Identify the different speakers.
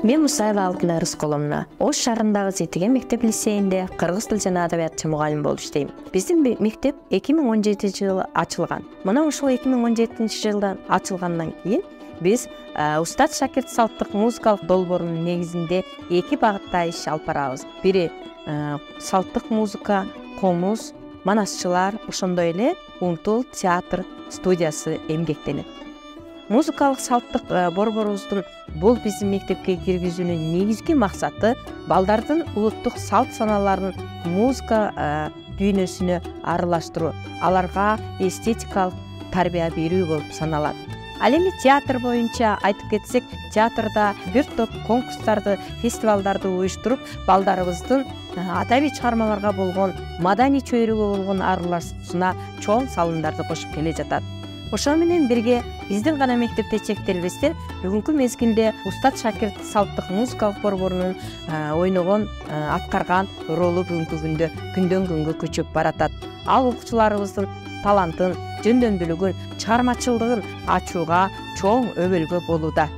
Speaker 1: Мен Мусаева Алтынай Рысколовна. Ош шаарындагы Зетиген мектеп лицейинде кыргыз тил жана адабиятчы мугалим болуп иштейм. Биздин мектеп 2017-жылы ачылган. Мына ушул 2017-жылдан ачылгандан кийин биз Устат шакирт салттык музыкалык долбоорунун негизинде эки багытта иш алып барабыз. Бири салттык музыка, комуз, манасчылар, ошондой эле Умтул театр студиясы эмгектенет. Музыкалык салттык борборубуздун бул биздин мектепке киргизүүнүн негизги максаты балдардын улуттук салт саналарын музыка дүйнөсүнө аралаштыруу, аларга эстетикалык тарбия берүү болуп саналат. Ал эми театр боюнча айтып кетсек, театрда бир топ конкурстарды, фестивалдарды уюштуруп, балдарыбыздын адабий чыгармаларга болгон, маданий чөйрөгө болгон аралашуусуна чоң салымдарды кошуп келе жатат. Ошол менен бирге биздин гана мектепте чектелбестен, бүгүнкү мезгилде Устат шакирт салттык музыкалык борборунун ойногон, аткарган ролу бүгүнкү күндө күндөн күнгө көчүп баратат. Ал окуучуларыбыздын талантын, жөндөмдүүлүгүн, чыгармачылыгын ачууга чоң өбөлгө болууда.